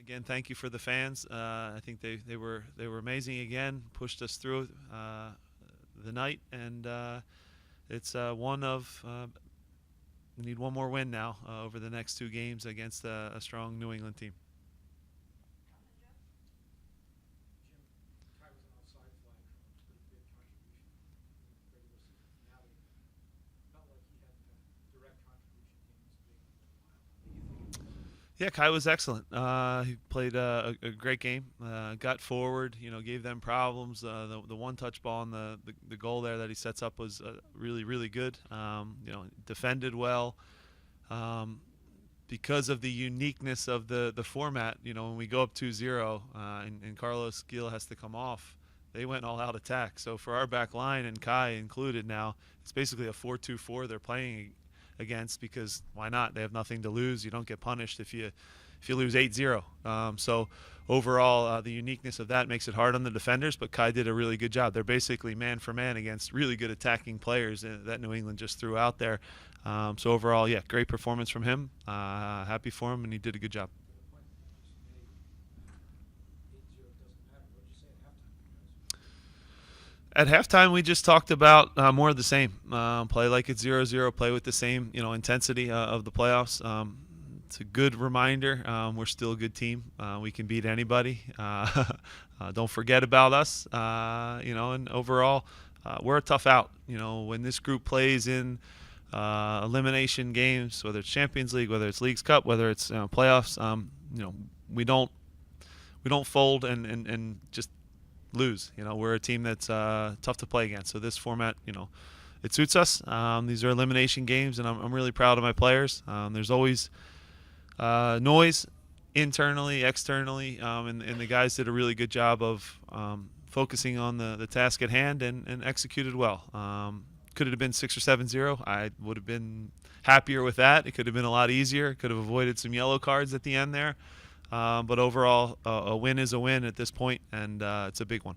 Again, thank you for the fans. I think they were amazing again. Pushed us through the night, and it's one of we need one more win now over the next two games against a strong New England team. Yeah, Kai was excellent. He played a great game. Got forward, gave them problems. The one touch ball and the goal there that he sets up was really really good. Defended well. Um, because of the uniqueness of the format, when we go up 2-0 and Carlos Gil has to come off, they went all out attack. So for our back line and Kai included now, it's basically a 4-2-4 they're playing against because why not? They have nothing to lose. You don't get punished if you lose 8-0. So overall, the uniqueness of that makes it hard on the defenders, but Kai did a really good job. They're basically man for man against really good attacking players that New England just threw out there. So overall, yeah, great performance from him. Happy for him, and he did a good job. At halftime, we just talked about more of the same. Play like it's 0-0. Play with the same, intensity of the playoffs. It's a good reminder. We're still a good team. We can beat anybody. Don't forget about us. And overall, we're a tough out. When this group plays in elimination games, whether it's Champions League, whether it's Leagues Cup, whether it's playoffs, we don't fold and just lose. We're a team that's tough to play against. So this format, it suits us. These are elimination games, and I'm really proud of my players. There's always noise internally, externally, and the guys did a really good job of focusing on the task at hand and executed well. Could it have been 6 or 7-0? I would have been happier with that. It could have been a lot easier. Could have avoided some yellow cards at the end there. But overall, a win is a win at this point, and it's a big one.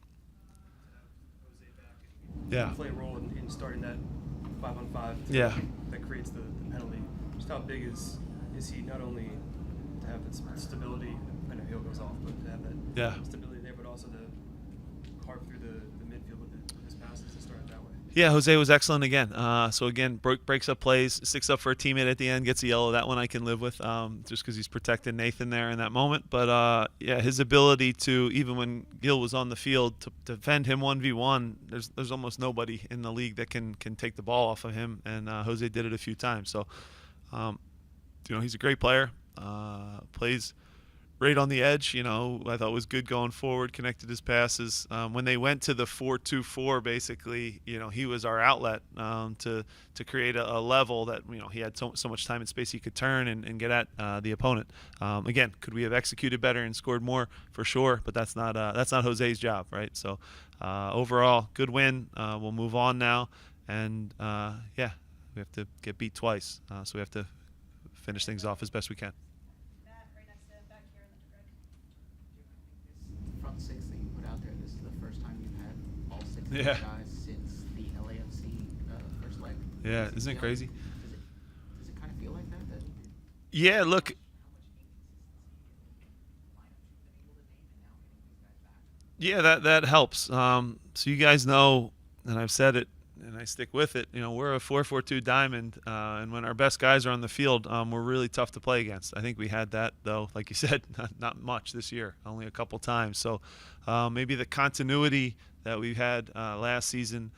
Yeah. Play a role in starting that 5-on-5. Yeah. That creates the penalty. Just how big is he not only to have that stability? I know heel goes off, but to have that stability there, but also to carve through the midfield with his passes to start it that way. Yeah, Jose was excellent again. So again, breaks up plays, sticks up for a teammate at the end, gets a yellow. That one I can live with, just because he's protecting Nathan there in that moment. But yeah, his ability to, even when Gil was on the field, to defend him 1v1, there's almost nobody in the league that can take the ball off of him, and Jose did it a few times. So he's a great player. Plays right on the edge. I thought was good going forward, connected his passes. When they went to the 4-2-4, basically, he was our outlet to create a level that he had so much time and space he could turn and get at the opponent. Again, could we have executed better and scored more? For sure, but that's not Jose's job, right? So overall, good win. We'll move on now, and yeah, we have to get beat twice, so we have to finish things off as best we can. Front six that you put out there, this is the first time you've had all six of Yeah. these guys since the LAFC first leg. Yeah, isn't it crazy? Does it kind of feel like that? Yeah, look. Yeah, that helps. So you guys know, and I've said it, and I stick with it. We're a 4-4-2 diamond, and when our best guys are on the field, we're really tough to play against. I think we had that, though, like you said, not much this year, only a couple times. So maybe the continuity that we had last season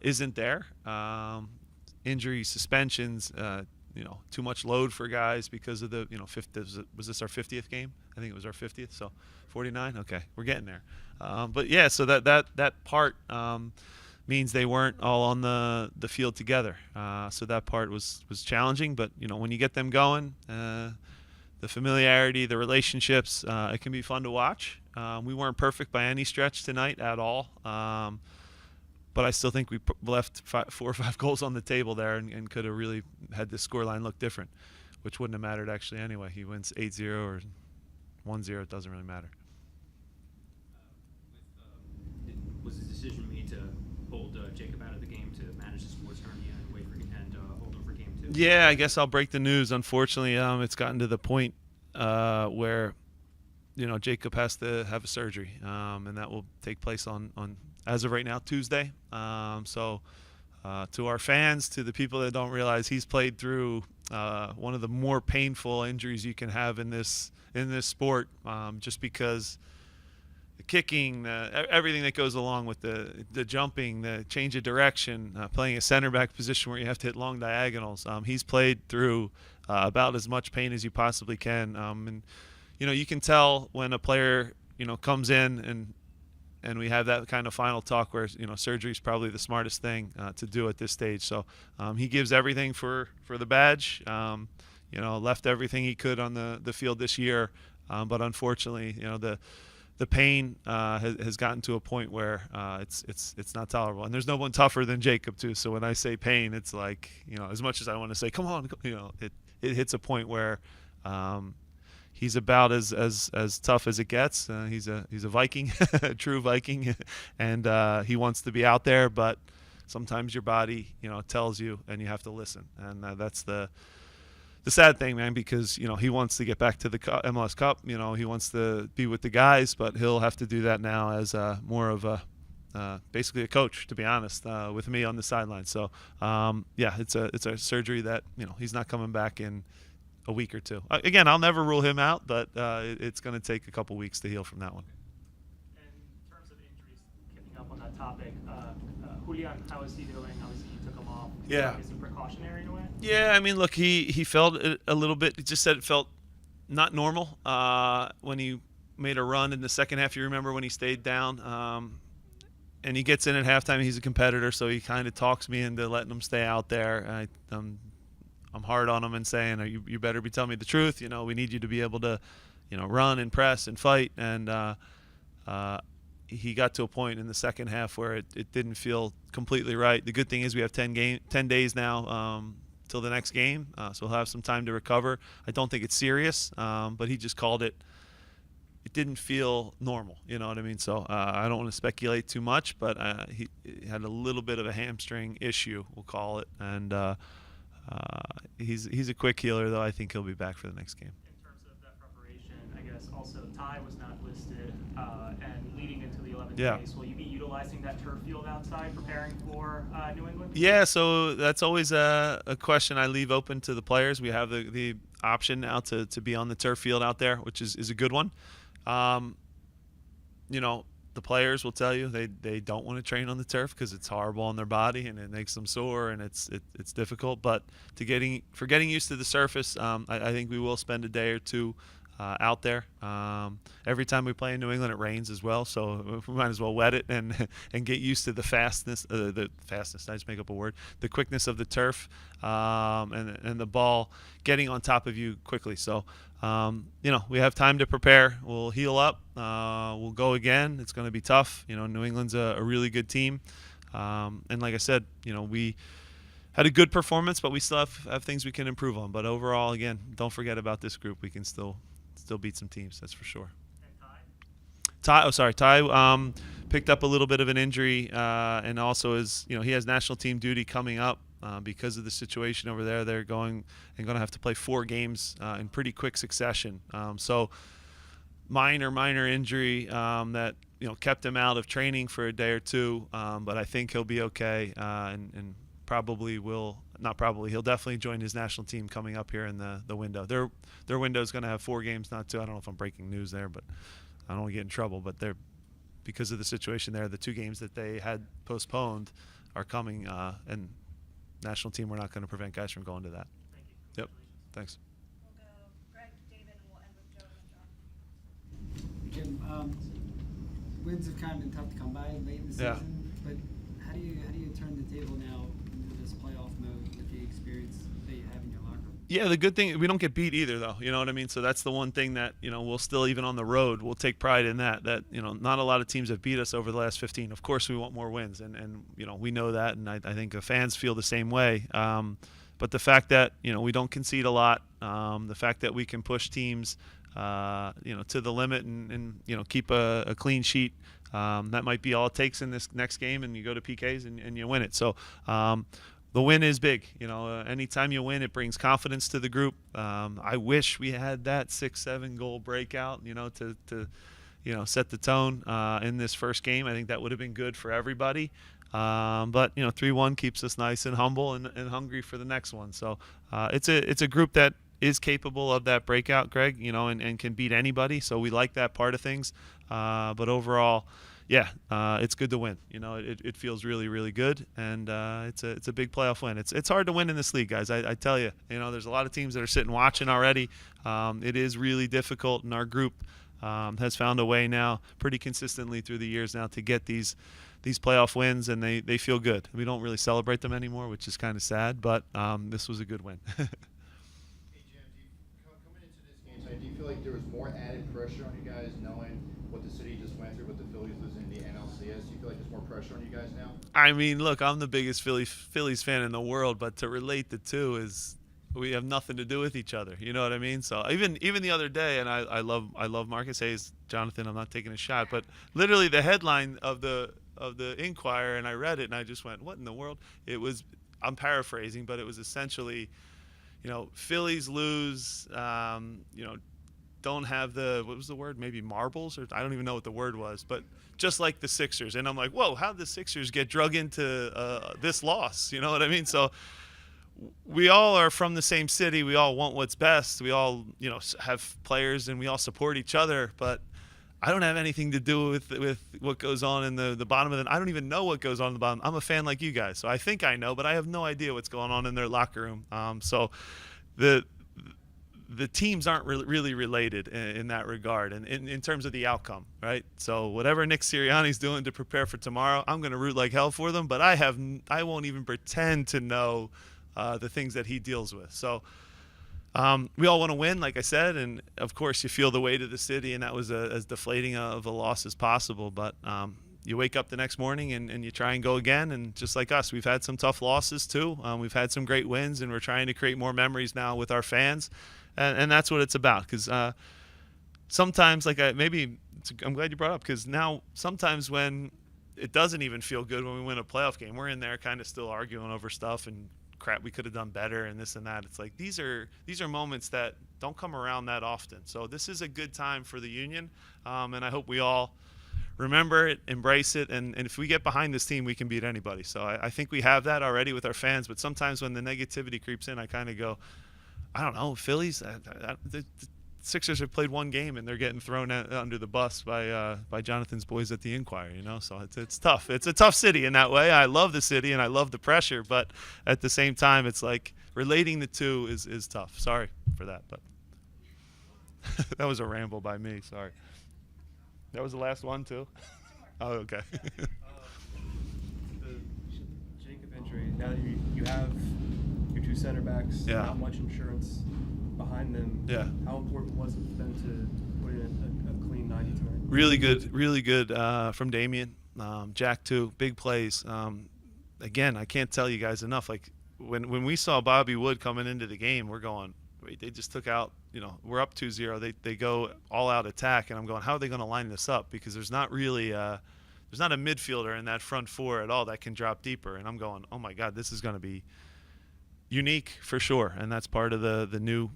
isn't there. Injuries, suspensions, too much load for guys because of the, was this our 50th game? I think it was our 50th, so 49. Okay, we're getting there. But yeah, so that part means they weren't all on the field together. So that part was challenging. But when you get them going, the familiarity, the relationships, it can be fun to watch. We weren't perfect by any stretch tonight at all. But I still think we left 4 or 5 goals on the table there and could have really had the scoreline look different, which wouldn't have mattered actually anyway. He wins 8-0 or 1-0, it doesn't really matter. Was the decision made to hold Jacob out of the game to manage the sports hernia and wait for and hold him for game 2? Yeah, I guess I'll break the news. Unfortunately, it's gotten to the point where Jacob has to have a surgery, and that will take place on as of right now Tuesday. So to our fans, to the people that don't realize, he's played through one of the more painful injuries you can have in this sport, just because the kicking, everything that goes along with the jumping, the change of direction, playing a center back position where you have to hit long diagonals. He's played through about as much pain as you possibly can, and you can tell when a player comes in and we have that kind of final talk where surgery is probably the smartest thing to do at this stage. So he gives everything for the badge. Left everything he could on the field this year, but unfortunately, the pain has gotten to a point where it's not tolerable. And there's no one tougher than Jacob too. So when I say pain, it's like as much as I want to say, come on, it hits a point where he's about as tough as it gets. He's a Viking, a true Viking, and he wants to be out there. But sometimes your body, tells you, and you have to listen. And that's the sad thing, man, because he wants to get back to the MLS Cup. He wants to be with the guys, but he'll have to do that now as more of a basically a coach, to be honest, with me on the sideline. So it's a surgery that he's not coming back in a week or two. Again, I'll never rule him out, but it's going to take a couple weeks to heal from that one. And in terms of injuries, keeping up on that topic, Julian, how is he doing? Obviously, you took him off. Yeah. Is it precautionary in a way? Yeah, I mean, look, he felt it a little bit. He just said it felt not normal when he made a run in the second half. You remember when he stayed down, and he gets in at halftime. He's a competitor, so he kind of talks me into letting him stay out there. I'm hard on him and saying, you better be telling me the truth. We need you to be able to, run and press and fight. And he got to a point in the second half where it didn't feel completely right. The good thing is we have 10 days now till the next game, so he'll have some time to recover. I don't think it's serious, but he just called it. It didn't feel normal, you know what I mean? So I don't want to speculate too much, but he had a little bit of a hamstring issue, we'll call it, and he's a quick healer, though. I think he'll be back for the next game. In terms of that preparation, I guess also Ty was not listed, and leading into the 11th race, will you be utilizing that turf field outside, preparing for New England? Yeah, so that's always a question I leave open to the players. We have the option now to be on the turf field out there, which is a good one. The players will tell you they don't want to train on the turf because it's horrible on their body and it makes them sore and it's difficult. But for getting used to the surface, I think we will spend a day or two out there. Every time we play in New England, it rains as well, so we might as well wet it and get used to the fastness. I just make up a word. The quickness of the turf and the ball getting on top of you quickly. So we have time to prepare. We'll heal up. We'll go again. It's going to be tough. New England's a really good team, and like I said, we had a good performance, but we still have things we can improve on. But overall, again, don't forget about this group. We can still beat some teams. That's for sure. And Ty? Ty picked up a little bit of an injury, and also he has national team duty coming up because of the situation over there. They're going to have to play 4 games in pretty quick succession. So minor injury that kept him out of training for a day or two, but I think he'll be okay, and probably will not probably he'll definitely join his national team coming up here in the window. Their window is going to have 4 games, not 2. I don't know if I'm breaking news there, but I don't want to get in trouble. But they're because of the situation there, the 2 games that they had postponed are coming, and national team, we're not going to prevent guys from going to that. Thank you. Yep. Thanks. We'll go Greg, David, and we'll end with Joe and John. Jim, wins have kind of been tough to come by late in the Yeah. season, but how do you turn the table now into this playoff mode with the experience that you have in your locker room? Yeah, the good thing, we don't get beat either, though. You know what I mean? So that's the one thing that, we'll still, even on the road, we'll take pride in that, not a lot of teams have beat us over the last 15. Of course, we want more wins, and we know that, and I think the fans feel the same way. But the fact that, we don't concede a lot, the fact that we can push teams, to the limit and keep a clean sheet, that might be all it takes in this next game, and you go to PKs and you win it. So the win is big. Anytime you win, it brings confidence to the group. I wish we had that 6-7 goal breakout, to set the tone in this first game. I think that would have been good for everybody. But 3-1 keeps us nice and humble and hungry for the next one. So it's a group that is capable of that breakout, Greg, and can beat anybody. So we like that part of things. But overall, yeah, it's good to win. It feels really, really good, and it's a big playoff win. It's hard to win in this league, guys. I tell you, there's a lot of teams that are sitting watching already. It is really difficult, and our group has found a way now pretty consistently through the years now to get these playoff wins, and they feel good. We don't really celebrate them anymore, which is kind of sad, but this was a good win. Hey, Jim, coming into this game tonight, do you feel like there was more added pressure on you guys knowing what the city just went through with the Phillies losing the NLCS? Do you feel like there's more pressure on you guys now? I mean, look, I'm the biggest Phillies fan in the world, but to relate the two is we have nothing to do with each other. You know what I mean? So even the other day, and I love Marcus Hayes, Jonathan. I'm not taking a shot, but literally the headline of the Inquirer, and I read it, and I just went, "What in the world?" It was, I'm paraphrasing, but it was essentially, Phillies lose, don't have what was the word? Maybe marbles, or I don't even know what the word was, but just like the Sixers. And I'm like, whoa, how did the Sixers get drug into this loss? You know what I mean? So we all are from the same city. We all want what's best. We all, have players, and we all support each other, but I don't have anything to do with what goes on in the bottom of I don't even know what goes on in the bottom. I'm a fan like you guys, so I think I know, but I have no idea what's going on in their locker room. So the teams aren't really related in that regard, and in terms of the outcome, right? So whatever Nick Sirianni's doing to prepare for tomorrow, I'm going to root like hell for them, but I won't even pretend to know the things that he deals with. So we all want to win, like I said, and of course you feel the weight of the city, and that was as deflating of a loss as possible. But you wake up the next morning and you try and go again, and just like us, we've had some tough losses too. We've had some great wins, and we're trying to create more memories now with our fans, and that's what it's about. Because sometimes, I'm glad you brought it up, because now sometimes when it doesn't even feel good when we win a playoff game, we're in there kind of still arguing over stuff and crap we could have done better and this and that. It's like these are moments that don't come around that often. So this is a good time for the Union, and I hope we all remember it, embrace it, and if we get behind this team, we can beat anybody. So I think we have that already with our fans, but sometimes when the negativity creeps in, I kind of go, I don't know, Phillies, the Sixers have played one game and they're getting thrown under the bus by Jonathan's boys at the Inquirer, So it's tough. It's a tough city in that way. I love the city and I love the pressure, but at the same time, it's like relating the two is tough. Sorry for that, but that was a ramble by me. Sorry. That was the last one too. Oh, okay. The Jacob injury. Now that you have your two center backs, Yeah. not much insurance behind them. Yeah. How important was it for them to put in a clean 90 tonight? Really good from Damian. Jack too, big plays. Again, I can't tell you guys enough. Like when we saw Bobby Wood coming into the game, we're going, wait, they just took out, we're up 2-0. They go all out attack, and I'm going, how are they going to line this up? Because there's not really there's not a midfielder in that front four at all that can drop deeper. And I'm going, oh my God, this is going to be unique for sure, and that's part of the new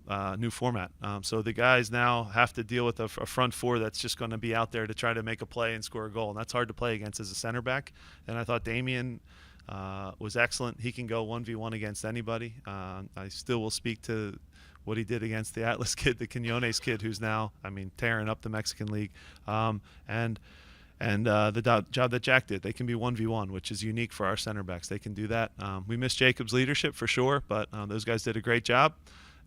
format. So the guys now have to deal with a front four that's just going to be out there to try to make a play and score a goal, and that's hard to play against as a center back. And I thought Damian was excellent. He can go 1v1 against anybody. I still will speak to what he did against the Atlas kid, the Quinones kid, who's now, tearing up the Mexican League. And the job that Jack did, they can be 1v1, which is unique for our center backs. They can do that. We miss Jacob's leadership for sure, but those guys did a great job.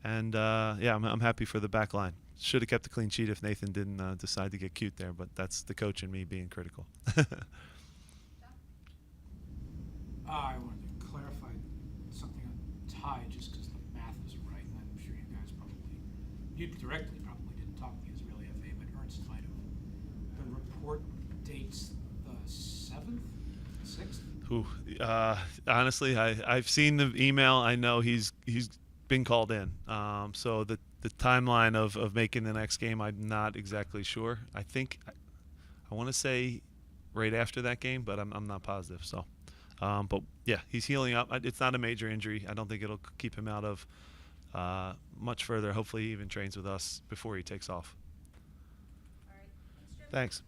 And I'm happy for the back line. Should have kept a clean sheet if Nathan didn't decide to get cute there, but that's the coach and me being critical. I wanted to clarify something on Ty, just because the math isn't right, and I'm sure you directly probably didn't talk to me as really FA, but Ernst might have. The report dates the 7th, 6th? Honestly, I've seen the email. I know he's been called in. So the timeline of making the next game, I'm not exactly sure. I want to say right after that game, but I'm not positive. So But yeah, he's healing up. It's not a major injury. I don't think it'll keep him out of much further. Hopefully, he even trains with us before he takes off. All right. Thanks, Jim. Thanks.